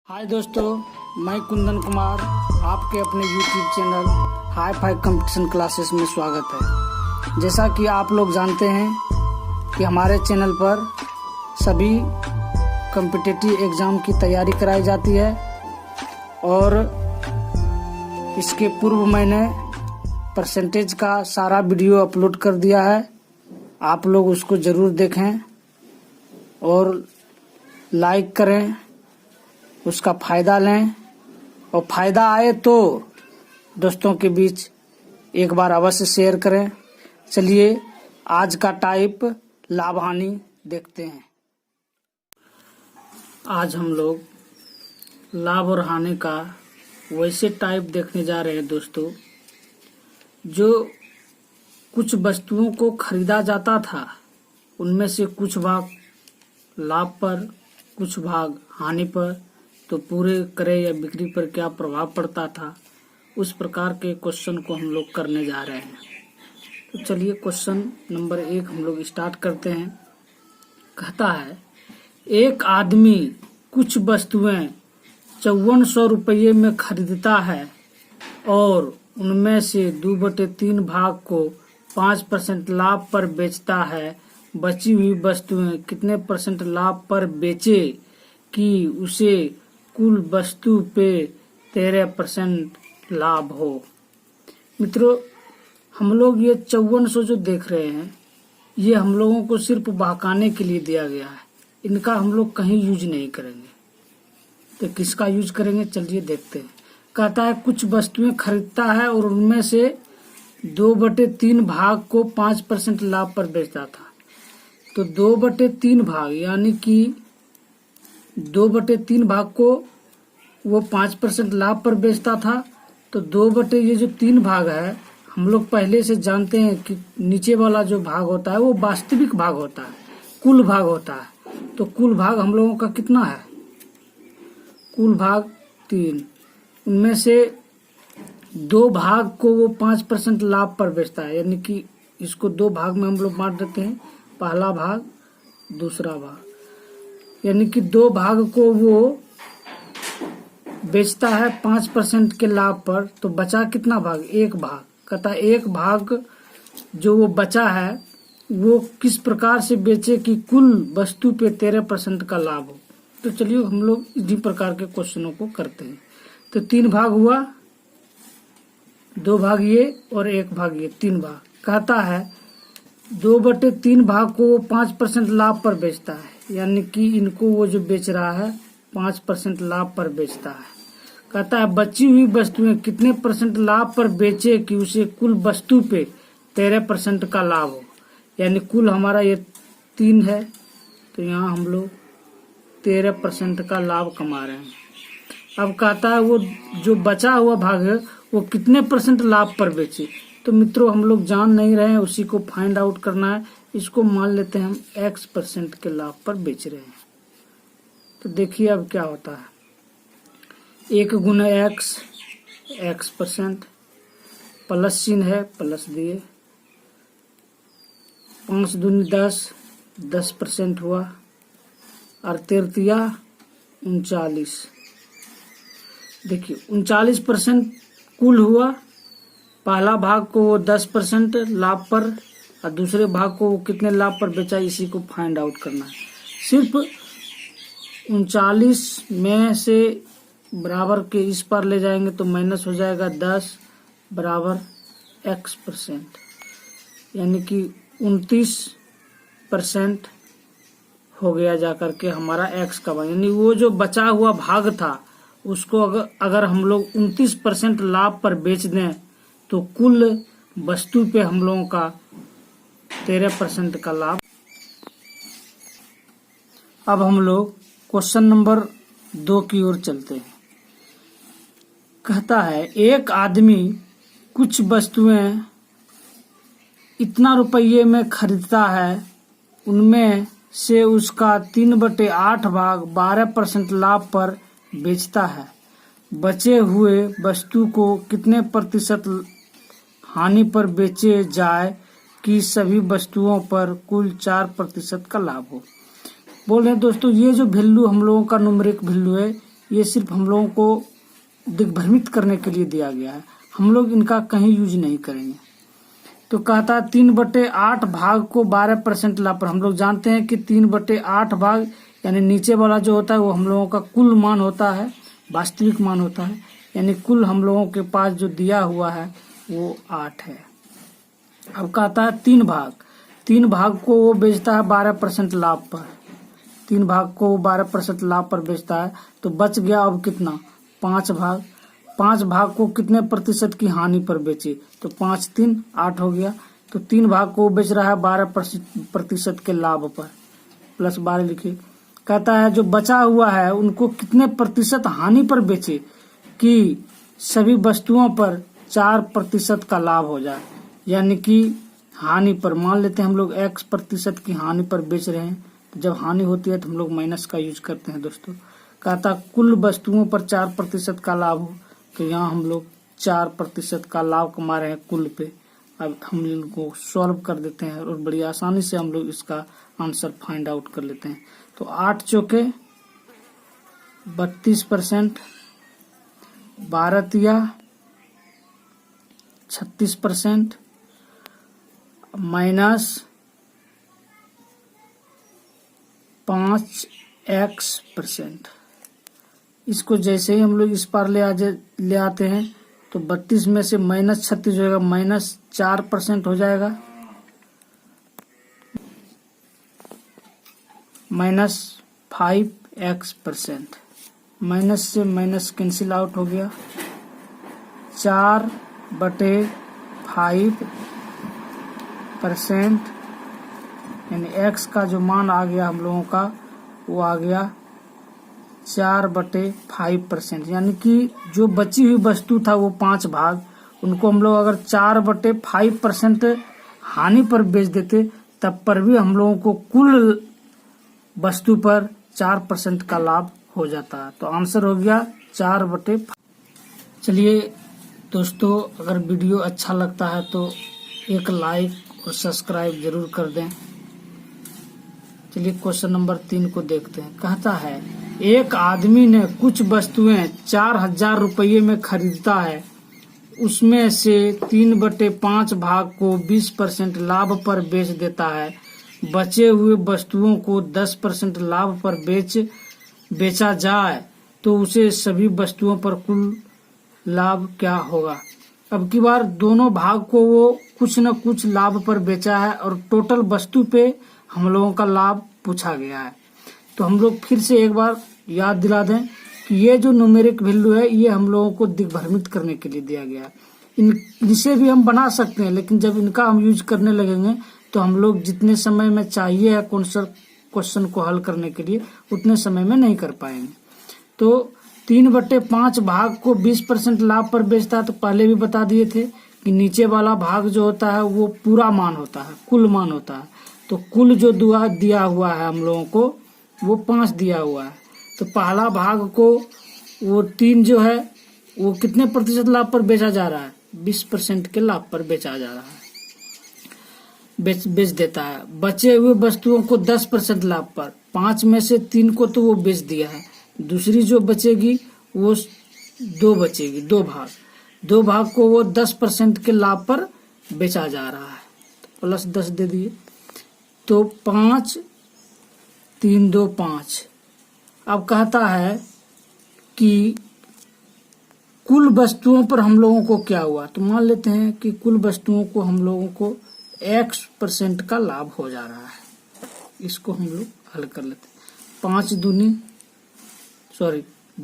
हाय दोस्तों, मैं कुंदन कुमार आपके अपने YouTube channel hi fi competition classes में स्वागत है। जैसा कि आप लोग जानते हैं कि हमारे चैनल पर सभी कॉम्पिटिटिव एग्ज़ाम की तैयारी कराई जाती है और इसके पूर्व मैंने परसेंटेज का सारा वीडियो अपलोड कर दिया है। आप लोग उसको ज़रूर देखें और लाइक करें, उसका फ़ायदा लें और फ़ायदा आए तो दोस्तों के बीच एक बार अवश्य शेयर करें। चलिए आज का टाइप लाभ हानि देखते हैं। आज हम लोग लाभ और हानि का वैसे टाइप देखने जा रहे हैं दोस्तों, जो कुछ वस्तुओं को खरीदा जाता था, उनमें से कुछ भाग लाभ पर, कुछ भाग हानि पर, तो पूरे क्रय या बिक्री पर क्या प्रभाव पड़ता था, उस प्रकार के क्वेश्चन को हम लोग करने जा रहे हैं। तो चलिए क्वेश्चन नंबर 1 हम लोग स्टार्ट करते हैं। कहता है, एक आदमी कुछ वस्तुएं 5400 रुपये में खरीदता है और उनमें से 2/3 भाग को 5% लाभ पर बेचता है। बची हुई वस्तुएं कितने % लाभ पर बेचे कि उसे कुल वस्तु पे 13% लाभ हो। मित्रों, हम लोग ये 5400 जो देख रहे हैं, ये हम लोगों को सिर्फ बहकाने के लिए दिया गया है। इनका हम लोग कहीं यूज नहीं करेंगे। तो किसका यूज करेंगे, चलिए देखते हैं। कहता है कुछ वस्तुएं खरीदता है और उनमें से 2/3 भाग को 5% लाभ पर बेचता था। तो 2/3 भाग यानी कि 2/3 भाग को वो 5% लाभ पर बेचता था। तो 2 ये जो 3 भाग है, हम लोग पहले से जानते हैं कि नीचे वाला जो भाग होता है वो वास्तविक भाग होता है, कुल भाग होता है। तो कुल भाग हम लोगों का कितना है, कुल भाग 3। उनमें से 2 भाग को वो 5% लाभ पर बेचता है, यानी कि इसको 2 भाग में हम लोग बांट देते हैं, पहला भाग दूसरा भाग, यानी कि 2 भाग को वो बेचता है 5% के लाभ पर। तो बचा कितना भाग, 1 भाग। कहता है 1 भाग जो वो बचा है वो किस प्रकार से बेचे कि कुल वस्तु पे 13% का लाभ हो। तो चलिए हम लोग इसी प्रकार के क्वेश्चनों को करते हैं। तो 3 भाग हुआ, 2 भाग ये और 1 भाग ये, 3 भाग। कहता है 2/3 भाग को वो 5% लाभ पर बेचता है, यानी कि इनको वो जो बेच रहा है 5% लाभ पर बेचता है। कहता है बची हुई वस्तुएं कितने % लाभ पर बेचे कि उसे कुल वस्तु पे 13% का लाभ हो। यानी कुल हमारा ये 3 है, तो यहाँ हम लोग 13% का लाभ कमा रहे हैं। अब कहता है वो जो बचा हुआ भाग है वो कितने % लाभ पर बेचे। तो मित्रों हम लोग जान नहीं रहे हैं, उसी को फाइंड आउट करना है। इसको मान लेते हैं हम X% के लाभ पर बेच रहे हैं। तो देखिए अब क्या होता है, 1 गुना X% प्लस चिन्ह है, प्लस दिए, 5 दूनी 10% हुआ, और 13 39। देखिए 39% कुल हुआ। पहला भाग को वो 10% लाभ पर और दूसरे भाग को वो कितने लाभ पर बेचा, इसी को फाइंड आउट करना है। सिर्फ 39 में से बराबर के इस पर ले जाएंगे तो माइनस हो जाएगा 10 बराबर X%, यानी कि 29% हो गया जाकर के हमारा X का भाग। यानी वो जो बचा हुआ भाग था उसको अगर हम लोग 29% लाभ पर बेच दें तो कुल वस्तु पे हम लोगों का 13% का लाभ। अब हम लोग क्वेश्चन नंबर 2 की ओर चलते हैं। कहता है एक आदमी कुछ वस्तुएं इतना रुपये में खरीदता है, उनमें से उसका 3/8 भाग 12% लाभ पर बेचता है। बचे हुए वस्तु को कितने % हानि पर बेचे जाए कि सभी वस्तुओं पर कुल 4% का लाभ हो। बोल रहे हैं दोस्तों, ये जो वैल्यू हम लोगों का न्यूमेरिक वैल्यू है, ये सिर्फ हम लोगों को दिग्भ्रमित करने के लिए दिया गया है, हम लोग इनका कहीं यूज नहीं करेंगे। तो कहता है 3/8 भाग को 12% लाभ पर। हम लोग जानते हैं कि 3/8 भाग यानी नीचे वाला जो होता है वो हम लोगों का कुल मान होता है, वास्तविक मान होता है, यानी कुल हम लोगों के पास जो दिया हुआ है वो 8 है। अब कहता है 3 भाग को वो बेचता है 12% लाभ पर। 3 भाग को वो 12% लाभ पर बेचता है, तो बच गया अब कितना, 5 भाग। 5 भाग को कितने प्रतिशत की हानि पर बेचे, तो 5 3 8 हो गया। तो 3 भाग को बेच रहा है 12% के लाभ पर, प्लस 12 लिखिए। कहता है जो बचा हुआ है उनको कितने प्रतिशत हानि पर बेचे कि सभी वस्तुओं पर 4% का लाभ हो जाए, यानी कि हानि पर। मान लेते हैं हम लोग X% की हानि पर बेच रहे हैं, तो जब हानि होती है तो हम लोग माइनस का यूज करते हैं दोस्तों। कहता कुल वस्तुओं पर 4% का लाभ हो, तो यहाँ हम लोग 4% का लाभ कमा रहे हैं कुल पे। अब हम इनको सॉल्व कर देते हैं और बड़ी आसानी से हम लोग इसका आंसर फाइंड आउट कर लेते हैं। तो 8 चौके 32%, 12 तिया 36%, माइनस 5x%। इसको जैसे ही हम लोग इस पार ले आते हैं तो 32 में से माइनस 36 होगा, माइनस 4% हो जाएगा, माइनस 5x%। माइनस से माइनस कैंसिल आउट हो गया, 4/5%, यानी x का जो मान आ गया हम लोगों का वो आ गया 4/5%। यानी कि जो बची हुई वस्तु था वो 5 भाग, उनको हम लोग अगर 4/5% हानि पर बेच देते तब पर भी हम लोगों को कुल वस्तु पर 4% का लाभ हो जाता है। तो आंसर हो गया 4/5। चलिए दोस्तों, अगर वीडियो अच्छा लगता है तो एक लाइक और सब्सक्राइब जरूर कर दें। चलिए क्वेश्चन नंबर 3 को देखते हैं। कहता है एक आदमी ने कुछ वस्तुएं 4000 रुपये में खरीदता है, उसमें से 3/5 भाग को 20% लाभ पर बेच देता है, बचे हुए वस्तुओं को 10% लाभ पर बेचा जाए तो उसे सभी वस्तुओं पर कुल लाभ क्या होगा। अब की बार दोनों भाग को वो कुछ न कुछ लाभ पर बेचा है और टोटल वस्तु पे हम लोगों का लाभ पूछा गया है। तो हम लोग फिर से एक बार याद दिला दें कि ये जो न्यूमेरिक वैल्यू है ये हम लोगों को दिग्भ्रमित करने के लिए दिया गया है। इनसे भी हम बना सकते हैं, लेकिन जब इनका हम यूज करने लगेंगे तो हम लोग जितने समय में चाहिए है क्वेश्चन को हल करने के लिए उतने समय में नहीं कर पाएंगे। तो 3/5 भाग को 20% लाभ पर बेचता है, तो पहले भी बता दिए थे कि नीचे वाला भाग जो होता है वो पूरा मान होता है, कुल मान होता है। तो कुल जो दिया हुआ है हम लोगों को वो 5 दिया हुआ है, तो पहला भाग को वो 3 जो है वो कितने प्रतिशत लाभ पर बेचा जा रहा है, 20% के लाभ पर बेचा जा रहा है, बेच देता है। बचे हुए वस्तुओं को 10% लाभ पर, 5 में से 3 को तो वो बेच दिया है, दूसरी जो बचेगी वो 2 बचेगी, 2 भाग को वो 10% के लाभ पर बेचा जा रहा है, तो प्लस 10 दे दिए। तो 5 3 2 5। अब कहता है कि कुल वस्तुओं पर हम लोगों को क्या हुआ, तो मान लेते हैं कि कुल वस्तुओं को हम लोगों को X% का लाभ हो जा रहा है। इसको हम लोग हल कर लेते हैं।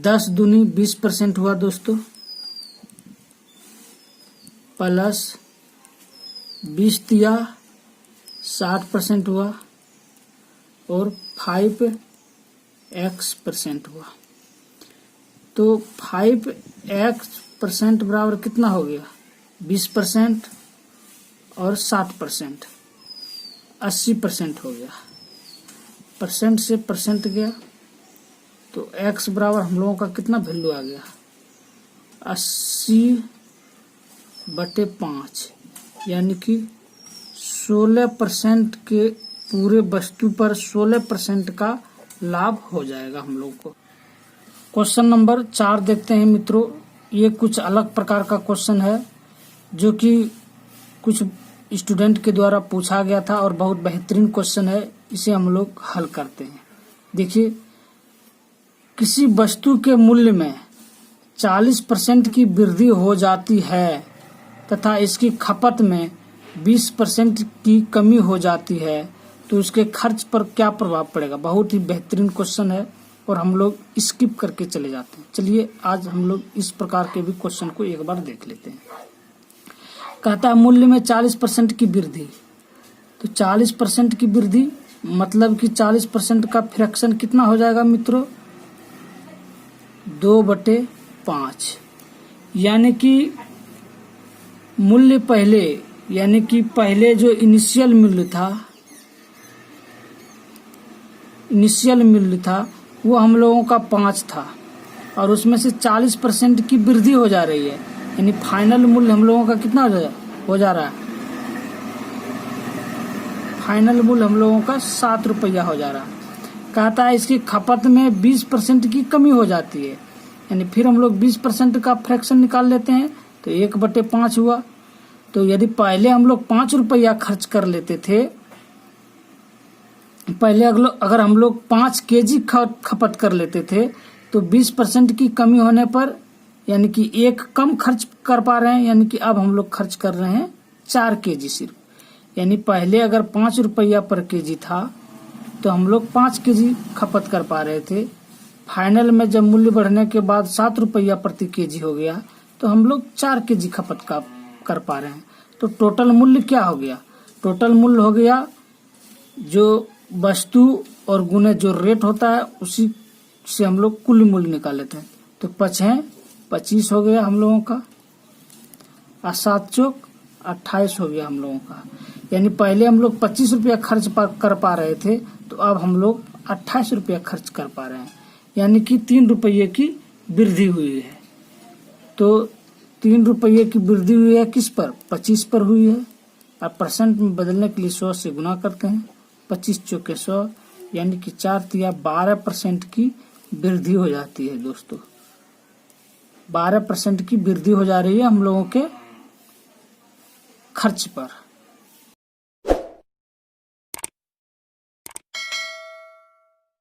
10 दूनी 20% हुआ दोस्तों, प्लस 20 तिया 60% हुआ और 5x% हुआ। तो 5x% बराबर कितना हो गया, 20% और 60%, 80% हो गया। परसेंट से परसेंट गया तो x बराबर हम लोगों का कितना वैल्यू आ गया, 80/5, यानी कि 16% के पूरे वस्तु पर 16% का लाभ हो जाएगा हम लोग को। क्वेश्चन नंबर 4 देखते हैं मित्रों। ये कुछ अलग प्रकार का क्वेश्चन है जो कि कुछ स्टूडेंट के द्वारा पूछा गया था और बहुत बेहतरीन क्वेश्चन है। इसे हम लोग हल करते हैं। देखिए, किसी वस्तु के मूल्य में 40% की वृद्धि हो जाती है तथा इसकी खपत में 20% की कमी हो जाती है, तो उसके खर्च पर क्या प्रभाव पड़ेगा। बहुत ही बेहतरीन क्वेश्चन है और हम लोग स्किप करके चले जाते हैं। चलिए आज हम लोग इस प्रकार के भी क्वेश्चन को एक बार देख लेते हैं। कहता है मूल्य में 40% की वृद्धि। तो 40% की वृद्धि मतलब कि 40% का फ्रैक्शन कितना हो जाएगा मित्रों, 2/5। यानी कि मूल्य पहले जो इनिशियल मूल्य था वो हम लोगों का 5 था और उसमें से 40% की वृद्धि हो जा रही है। यानी फाइनल मूल्य हम लोगों का कितना हो जा रहा है, फाइनल मूल्य हम लोगों का 7 रुपया हो जा रहा है। कहता है इसकी खपत में 20% की कमी हो जाती है। यानी फिर हम लोग 20% का फ्रैक्शन निकाल लेते हैं तो 1/5 हुआ। तो यदि पहले हम लोग 5 रुपया खर्च कर लेते थे, पहले अगर हम लोग 5 केजी खपत कर लेते थे तो 20% की कमी होने पर यानी कि 1 कम खर्च कर पा रहे हैं। यानी कि अब हम लोग खर्च कर रहे हैं 4 केजी सिर्फ। यानी पहले अगर 5 रुपया पर केजी था तो हम लोग 5 केजी खपत कर पा रहे थे। फाइनल में जब मूल्य बढ़ने के बाद 7 रुपया प्रति केजी हो गया तो हम लोग 4 केजी खपत कर पा रहे हैं। तो टोटल मूल्य क्या हो गया, टोटल मूल्य हो गया जो वस्तु और गुने जो रेट होता है उसी से हम लोग कुल मूल्य निकाल लेते हैं। तो 25 हो गया हम लोगों का और 7 चौक 28 हो गया हम लोगों का। यानी पहले हम लोग 25 रुपया खर्च कर पा रहे थे तो अब हम लोग 28 रुपया खर्च कर पा रहे हैं। यानी कि 3 रुपये की वृद्धि हुई है। तो 3 रुपये की वृद्धि हुई है किस पर, 25 पर हुई है। अब परसेंट में बदलने के लिए 100 से गुना करते हैं। 25 चौके 100 यानी कि 4 तिया 12% की वृद्धि हो जाती है दोस्तों। 12% की वृद्धि हो जा रही है हम लोगों के खर्च पर।